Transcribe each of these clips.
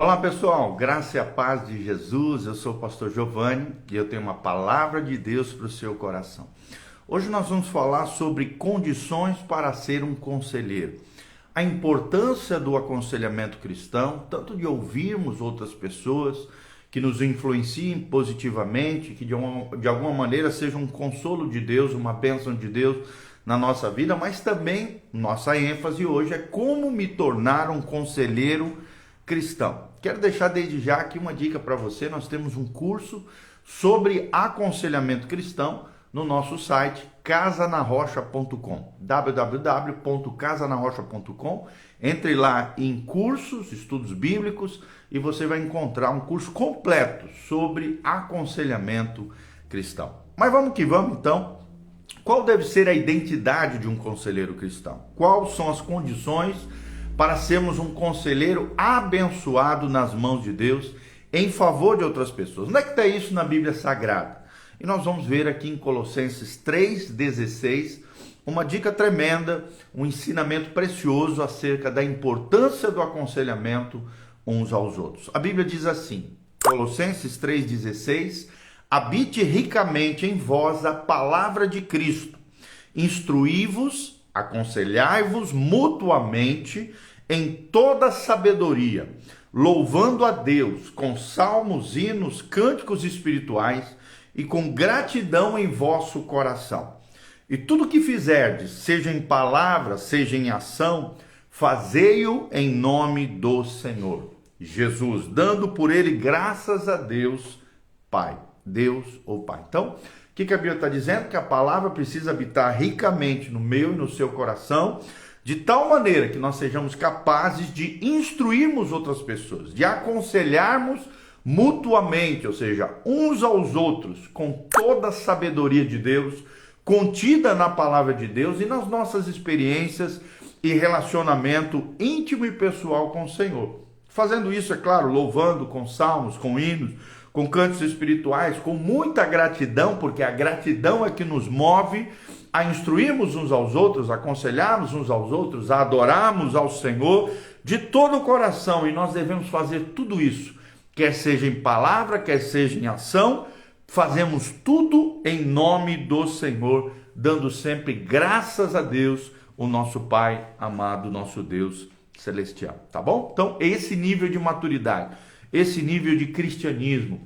Olá pessoal, graça e a paz de Jesus. Eu sou o pastor Giovanni e eu tenho uma palavra de Deus para o seu coração. Hoje nós vamos falar sobre condições para ser um conselheiro. A importância do aconselhamento cristão, tanto de ouvirmos outras pessoas que nos influenciem positivamente, que de alguma maneira seja um consolo de Deus, uma bênção de Deus na nossa vida, mas também nossa ênfase hoje é como me tornar um conselheiro cristão. Quero deixar desde já aqui uma dica para você. Nós temos um curso sobre aconselhamento cristão no nosso site casanarrocha.com, www.casanarrocha.com. Entre lá em cursos, estudos bíblicos, e você vai encontrar um curso completo sobre aconselhamento cristão. Mas vamos que vamos então. Qual deve ser a identidade de um conselheiro cristão? Quais são as condições para sermos um conselheiro abençoado nas mãos de Deus em favor de outras pessoas? Onde é que está isso na Bíblia Sagrada? E nós vamos ver aqui em Colossenses 3,16 uma dica tremenda, um ensinamento precioso acerca da importância do aconselhamento uns aos outros. A Bíblia diz assim, Colossenses 3,16: habite ricamente em vós a palavra de Cristo, instruí-vos, aconselhai-vos mutuamente em toda sabedoria, louvando a Deus com salmos, hinos, cânticos espirituais e com gratidão em vosso coração. E tudo que fizerdes, seja em palavra, seja em ação, fazei-o em nome do Senhor Jesus, dando por ele graças a Deus Pai. Deus ou Pai. Então, o que a Bíblia está dizendo? Que a palavra precisa habitar ricamente no meu e no seu coração, de tal maneira que nós sejamos capazes de instruirmos outras pessoas, de aconselharmos mutuamente, ou seja, uns aos outros, com toda a sabedoria de Deus, contida na palavra de Deus e nas nossas experiências e relacionamento íntimo e pessoal com o Senhor. Fazendo isso, é claro, louvando com salmos, com hinos, com cantos espirituais, com muita gratidão, porque a gratidão é que nos move a instruirmos uns aos outros, a aconselharmos uns aos outros, a adorarmos ao Senhor de todo o coração. E nós devemos fazer tudo isso, quer seja em palavra, quer seja em ação, fazemos tudo em nome do Senhor, dando sempre graças a Deus, o nosso Pai amado, nosso Deus celestial, tá bom? Então, esse nível de maturidade, esse nível de cristianismo,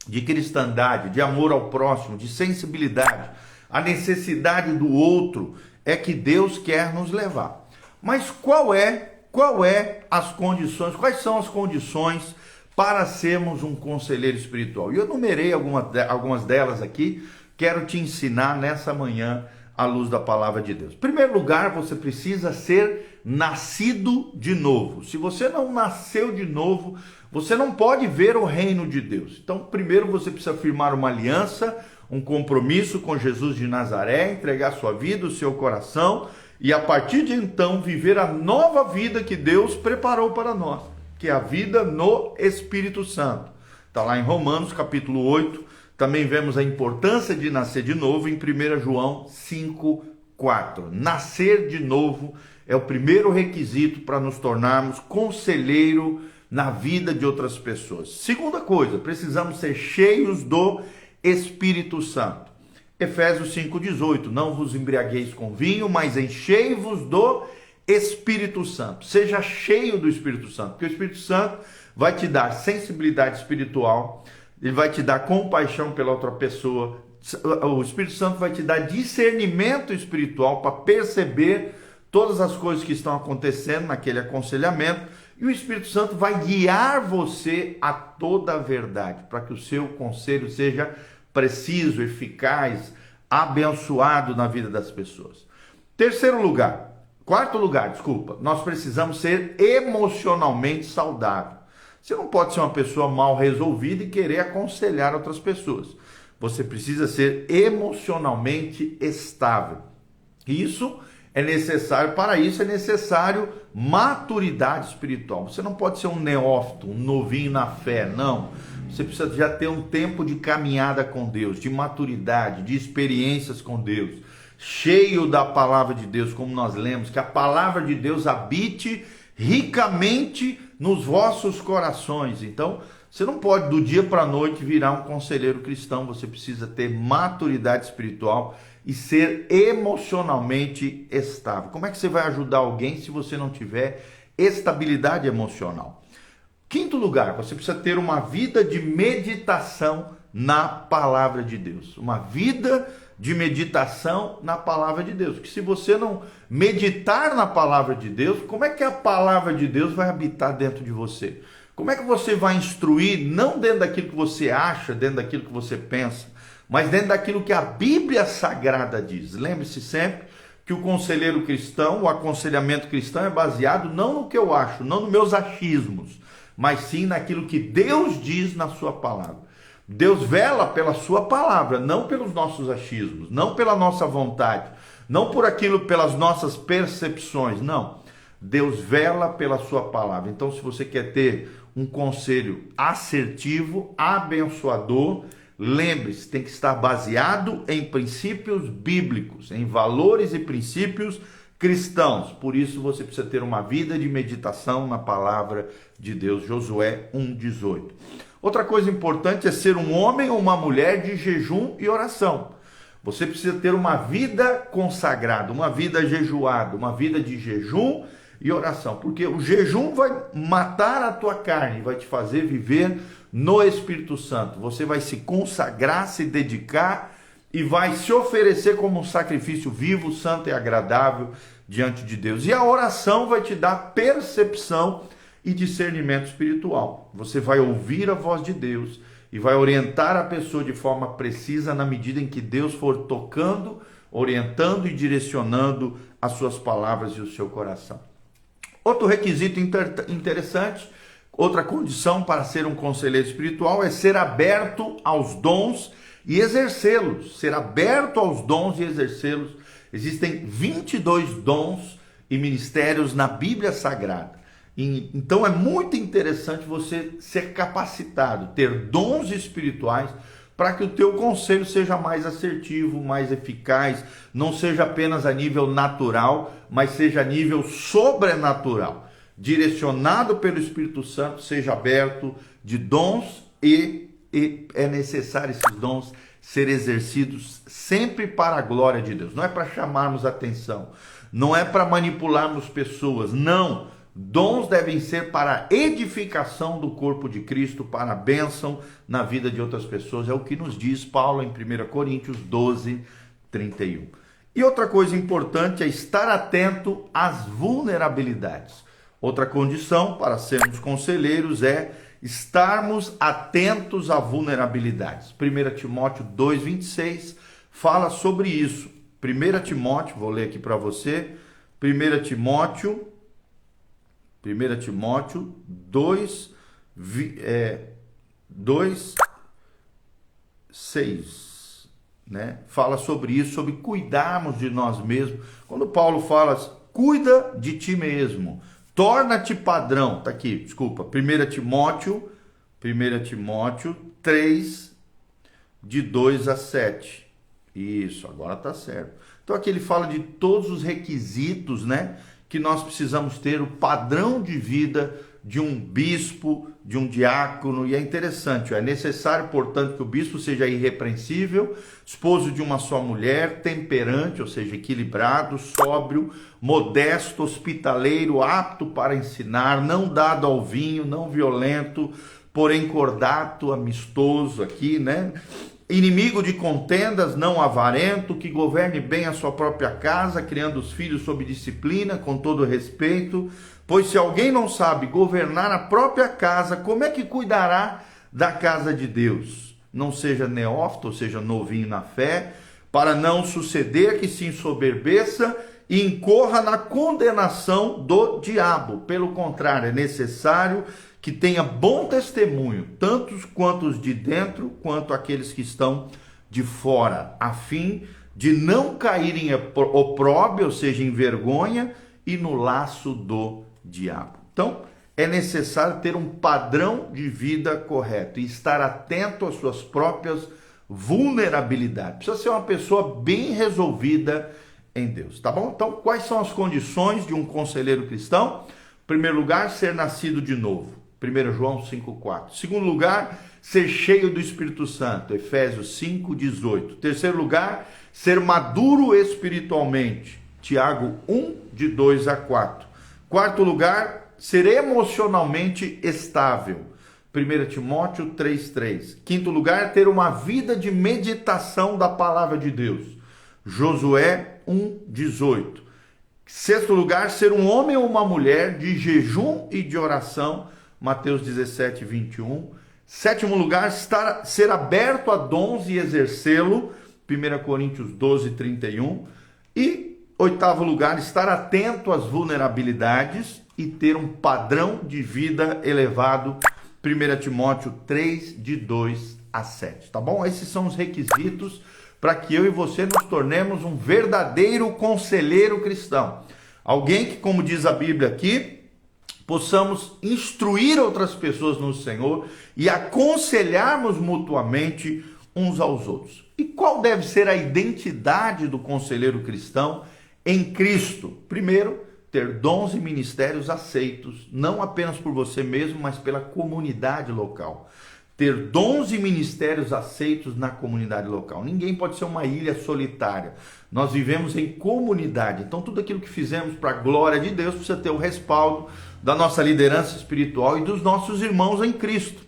de cristandade, de amor ao próximo, de sensibilidade, a necessidade do outro, é que Deus quer nos levar. Mas quais são as condições para sermos um conselheiro espiritual? E eu numerei algumas delas aqui, quero te ensinar nessa manhã à luz da palavra de Deus. Em primeiro lugar, você precisa ser nascido de novo. Se você não nasceu de novo, você não pode ver o reino de Deus. Então, primeiro você precisa firmar uma aliança, um compromisso com Jesus de Nazaré, entregar sua vida, o seu coração, e a partir de então viver a nova vida que Deus preparou para nós, que é a vida no Espírito Santo. Está lá em Romanos capítulo 8, também vemos a importância de nascer de novo em 1 João 5:4. Nascer de novo é o primeiro requisito para nos tornarmos conselheiro na vida de outras pessoas. Segunda coisa, precisamos ser cheios do Espírito Santo. Efésios 5:18, não vos embriagueis com vinho, mas enchei-vos do Espírito Santo. Seja cheio do Espírito Santo, porque o Espírito Santo vai te dar sensibilidade espiritual, ele vai te dar compaixão pela outra pessoa, o Espírito Santo vai te dar discernimento espiritual para perceber todas as coisas que estão acontecendo naquele aconselhamento, e o Espírito Santo vai guiar você a toda a verdade, para que o seu conselho seja preciso, eficaz, abençoado na vida das pessoas. Quarto lugar, nós precisamos ser emocionalmente saudável. Você não pode ser uma pessoa mal resolvida e querer aconselhar outras pessoas. Você precisa ser emocionalmente estável. Para isso é necessário maturidade espiritual. Você não pode ser um neófito, um novinho na fé, não. Você precisa já ter um tempo de caminhada com Deus, de maturidade, de experiências com Deus, cheio da palavra de Deus, como nós lemos, que a palavra de Deus habite ricamente nos vossos corações. Então, você não pode do dia para a noite virar um conselheiro cristão, você precisa ter maturidade espiritual e ser emocionalmente estável. Como é que você vai ajudar alguém se você não tiver estabilidade emocional? Quinto lugar, você precisa ter uma vida de meditação na palavra de Deus. Uma vida de meditação na palavra de Deus. Porque se você não meditar na palavra de Deus, como é que a palavra de Deus vai habitar dentro de você? Como é que você vai instruir, não dentro daquilo que você acha, dentro daquilo que você pensa, mas dentro daquilo que a Bíblia Sagrada diz? Lembre-se sempre que o conselheiro cristão, o aconselhamento cristão é baseado não no que eu acho, não nos meus achismos, mas sim naquilo que Deus diz na sua palavra. Deus vela pela sua palavra, não pelos nossos achismos, não pela nossa vontade, não por aquilo, pelas nossas percepções, não. Deus vela pela sua palavra. Então, se você quer ter um conselho assertivo, abençoador, lembre-se, tem que estar baseado em princípios bíblicos, em valores e princípios cristãos. Por isso você precisa ter uma vida de meditação na palavra de Deus. Josué 1:18. Outra coisa importante é ser um homem ou uma mulher de jejum e oração. Você precisa ter uma vida consagrada, uma vida jejuada, uma vida de jejum e oração, porque o jejum vai matar a tua carne, vai te fazer viver no Espírito Santo. Você vai se consagrar, se dedicar e vai se oferecer como um sacrifício vivo, santo e agradável diante de Deus. E a oração vai te dar percepção e discernimento espiritual. Você vai ouvir a voz de Deus e vai orientar a pessoa de forma precisa na medida em que Deus for tocando, orientando e direcionando as suas palavras e o seu coração. Outro requisito interessante, outra condição para ser um conselheiro espiritual é ser aberto aos dons e exercê-los. Ser aberto aos dons e exercê-los. Existem 22 dons e ministérios na Bíblia Sagrada. Então é muito interessante você ser capacitado, ter dons espirituais para que o teu conselho seja mais assertivo, mais eficaz, não seja apenas a nível natural, mas seja a nível sobrenatural. Direcionado pelo Espírito Santo, seja aberto de dons e é necessário esses dons ser exercidos sempre para a glória de Deus. Não é para chamarmos atenção, não é para manipularmos pessoas, não. Dons devem ser para a edificação do corpo de Cristo, para a bênção na vida de outras pessoas. É o que nos diz Paulo em 1 Coríntios 12:31. E outra coisa importante é estar atento às vulnerabilidades. Outra condição para sermos conselheiros é estarmos atentos a vulnerabilidades. 1 Timóteo 2:26 fala sobre isso. 1 Timóteo, vou ler aqui para você. 1 Timóteo 2:6, né? Fala sobre isso, sobre cuidarmos de nós mesmos. Quando Paulo fala, cuida de ti mesmo, torna-te padrão, tá aqui, desculpa, 1 Timóteo 3, de 2 a 7. Isso, agora tá certo. Então aqui ele fala de todos os requisitos, né, que nós precisamos ter, o padrão de vida de um bispo, de um diácono, e é interessante, é necessário, portanto, que o bispo seja irrepreensível, esposo de uma só mulher, temperante, ou seja, equilibrado, sóbrio, modesto, hospitaleiro, apto para ensinar, não dado ao vinho, não violento, porém cordato, amistoso aqui, né? Inimigo de contendas, não avarento, que governe bem a sua própria casa, criando os filhos sob disciplina, com todo respeito. Pois se alguém não sabe governar a própria casa, como é que cuidará da casa de Deus? Não seja neófito, ou seja, novinho na fé, para não suceder que se ensoberbeça e incorra na condenação do diabo. Pelo contrário, é necessário que tenha bom testemunho, tantos quantos de dentro, quanto aqueles que estão de fora, a fim de não cair em opróbrio, ou seja, em vergonha, e no laço do diabo. Então, é necessário ter um padrão de vida correto e estar atento às suas próprias vulnerabilidades. Precisa ser uma pessoa bem resolvida em Deus, tá bom? Então, quais são as condições de um conselheiro cristão? Primeiro lugar, ser nascido de novo. 1 João 5,4. Segundo lugar, ser cheio do Espírito Santo. Efésios 5,18. Terceiro lugar, ser maduro espiritualmente. Tiago 1, de 2 a 4. Quarto lugar, ser emocionalmente estável. 1 Timóteo 3,3. Quinto lugar, ter uma vida de meditação da palavra de Deus. Josué 1,18. Sexto lugar, ser um homem ou uma mulher de jejum e de oração. Mateus 17:21. Sétimo lugar, ser aberto a dons e exercê-lo. 1 Coríntios 12:31. E oitavo lugar, estar atento às vulnerabilidades e ter um padrão de vida elevado. 1 Timóteo 3, de 2 a 7. Tá bom? Esses são os requisitos para que eu e você nos tornemos um verdadeiro conselheiro cristão. Alguém que, como diz a Bíblia aqui, possamos instruir outras pessoas no Senhor e aconselharmos mutuamente uns aos outros. E qual deve ser a identidade do conselheiro cristão em Cristo? Primeiro, ter dons e ministérios aceitos, não apenas por você mesmo, mas pela comunidade local. Ter dons e ministérios aceitos na comunidade local. Ninguém pode ser uma ilha solitária. Nós vivemos em comunidade. Então, tudo aquilo que fizemos para a glória de Deus precisa ter o respaldo da nossa liderança espiritual e dos nossos irmãos em Cristo.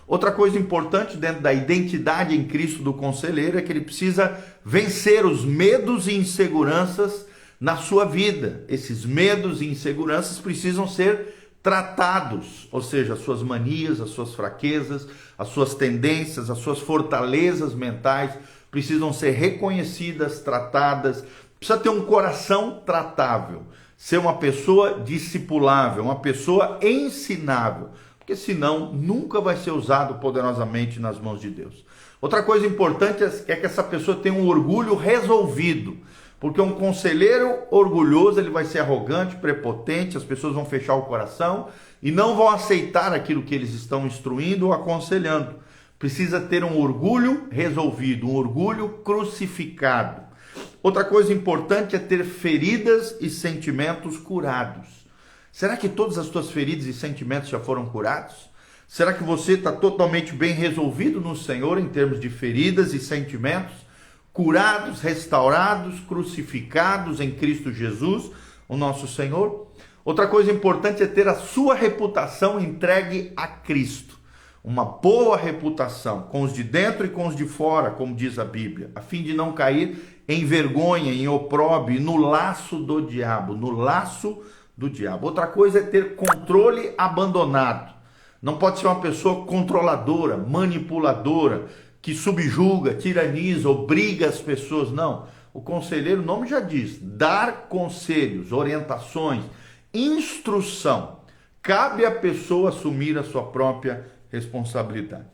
Outra coisa importante dentro da identidade em Cristo do conselheiro é que ele precisa vencer os medos e inseguranças na sua vida. Esses medos e inseguranças precisam ser tratados, ou seja, as suas manias, as suas fraquezas, as suas tendências, as suas fortalezas mentais precisam ser reconhecidas, tratadas. Precisa ter um coração tratável, ser uma pessoa discipulável, uma pessoa ensinável, porque senão nunca vai ser usado poderosamente nas mãos de Deus. Outra coisa importante é que essa pessoa tenha um orgulho resolvido. Porque um conselheiro orgulhoso, ele vai ser arrogante, prepotente, as pessoas vão fechar o coração e não vão aceitar aquilo que eles estão instruindo ou aconselhando. Precisa ter um orgulho resolvido, um orgulho crucificado. Outra coisa importante é ter feridas e sentimentos curados. Será que todas as tuas feridas e sentimentos já foram curados? Será que você está totalmente bem resolvido no Senhor em termos de feridas e sentimentos? Curados, restaurados, crucificados em Cristo Jesus, o nosso Senhor. Outra coisa importante é ter a sua reputação entregue a Cristo. Uma boa reputação com os de dentro e com os de fora, como diz a Bíblia, a fim de não cair em vergonha, em opróbrio, no laço do diabo, no laço do diabo. Outra coisa é ter controle abandonado. Não pode ser uma pessoa controladora, manipuladora, que subjuga, tiraniza, obriga as pessoas. Não. O conselheiro, o nome já diz, dar conselhos, orientações, instrução. Cabe à pessoa assumir a sua própria responsabilidade.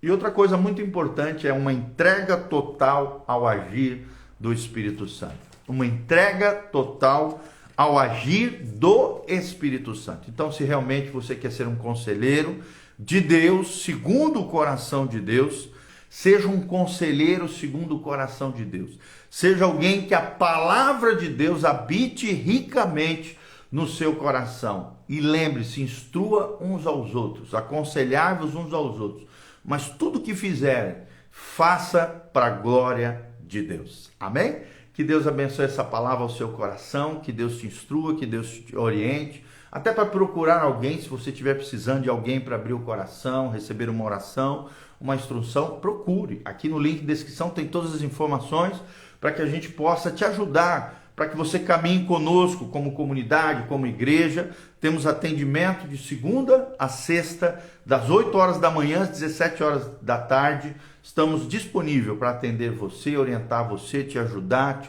E outra coisa muito importante é uma entrega total ao agir do Espírito Santo. Uma entrega total ao agir do Espírito Santo. Então, se realmente você quer ser um conselheiro de Deus, segundo o coração de Deus, seja um conselheiro segundo o coração de Deus. Seja alguém que a palavra de Deus habite ricamente no seu coração. E lembre-se, instrua uns aos outros, aconselhai-vos uns aos outros. Mas tudo que fizerem, faça para a glória de Deus. Amém? Que Deus abençoe essa palavra ao seu coração, que Deus te instrua, que Deus te oriente. Até para procurar alguém, se você estiver precisando de alguém para abrir o coração, receber uma oração, uma instrução, procure. Aqui no link de descrição tem todas as informações para que a gente possa te ajudar, para que você caminhe conosco como comunidade, como igreja. Temos atendimento de segunda a sexta, das 8 horas da manhã às 17 horas da tarde. Estamos disponíveis para atender você, orientar você, te ajudar,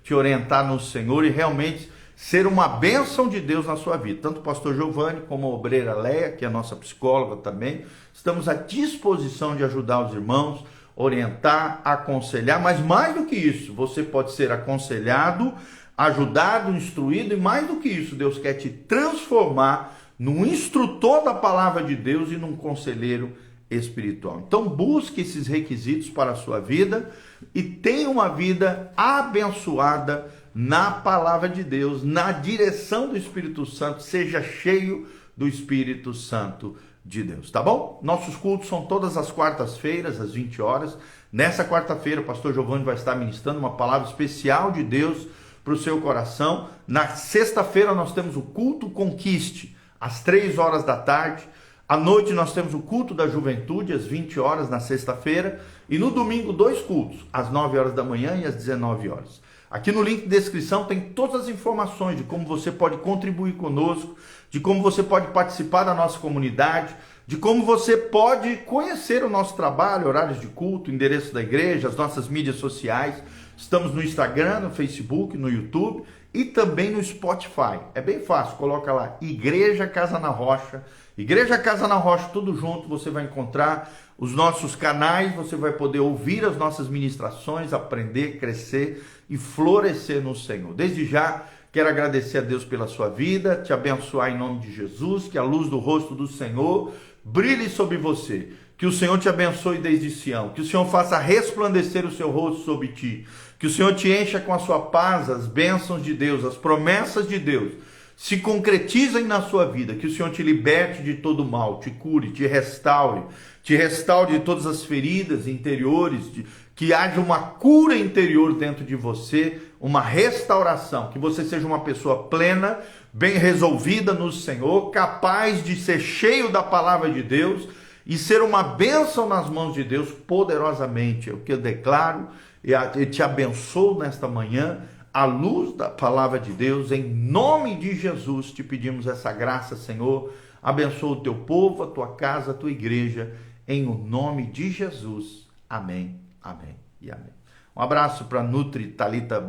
te orientar no Senhor e realmente ser uma bênção de Deus na sua vida. Tanto o pastor Giovanni como a obreira Leia, que é a nossa psicóloga também, estamos à disposição de ajudar os irmãos, orientar, aconselhar, mas mais do que isso, você pode ser aconselhado, ajudado, instruído, e mais do que isso, Deus quer te transformar num instrutor da palavra de Deus e num conselheiro espiritual. Então busque esses requisitos para a sua vida e tenha uma vida abençoada na palavra de Deus, na direção do Espírito Santo. Seja cheio do Espírito Santo de Deus, tá bom? Nossos cultos são todas as quartas-feiras, às 20 horas. Nessa quarta-feira, o pastor Giovanni vai estar ministrando uma palavra especial de Deus para o seu coração. Na sexta-feira, nós temos o culto Conquiste, às 3 horas da tarde. À noite, nós temos o culto da juventude, às 20 horas, na sexta-feira. E no domingo, 2 cultos, às 9 horas da manhã e às 19 horas. Aqui no link de descrição tem todas as informações de como você pode contribuir conosco, de como você pode participar da nossa comunidade, de como você pode conhecer o nosso trabalho, horários de culto, endereço da igreja, as nossas mídias sociais. Estamos no Instagram, no Facebook, no YouTube e também no Spotify. É bem fácil, coloca lá Igreja Casa na Rocha. Igreja Casa na Rocha, tudo junto, você vai encontrar os nossos canais, você vai poder ouvir as nossas ministrações, aprender, crescer e florescer no Senhor. Desde já, quero agradecer a Deus pela sua vida, te abençoar em nome de Jesus, que a luz do rosto do Senhor brilhe sobre você, que o Senhor te abençoe desde Sião, que o Senhor faça resplandecer o seu rosto sobre ti, que o Senhor te encha com a sua paz, as bênçãos de Deus, as promessas de Deus se concretizem na sua vida, que o Senhor te liberte de todo mal, te cure, te restaure de todas as feridas interiores, que haja uma cura interior dentro de você, uma restauração, que você seja uma pessoa plena, bem resolvida no Senhor, capaz de ser cheio da palavra de Deus e ser uma bênção nas mãos de Deus poderosamente. É o que eu declaro e te abençoo nesta manhã, à luz da palavra de Deus, em nome de Jesus, te pedimos essa graça, Senhor. Abençoa o teu povo, a tua casa, a tua igreja, em o nome de Jesus. Amém, amém e amém. Um abraço para a Nutri Thalita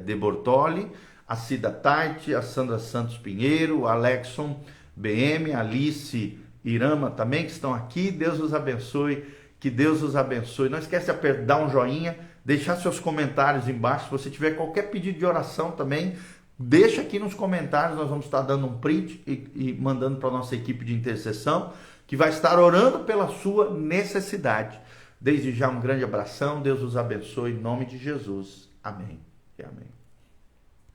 de Bortoli, a Cida Tarte, a Sandra Santos Pinheiro, a Alexson BM, a Alice Irama também, que estão aqui. Deus os abençoe, que Deus os abençoe. Não esquece de dar um joinha, deixar seus comentários embaixo. Se você tiver qualquer pedido de oração também, deixa aqui nos comentários. Nós vamos estar dando um print e mandando para a nossa equipe de intercessão, que vai estar orando pela sua necessidade. Desde já um grande abração, Deus os abençoe em nome de Jesus. Amém e amém.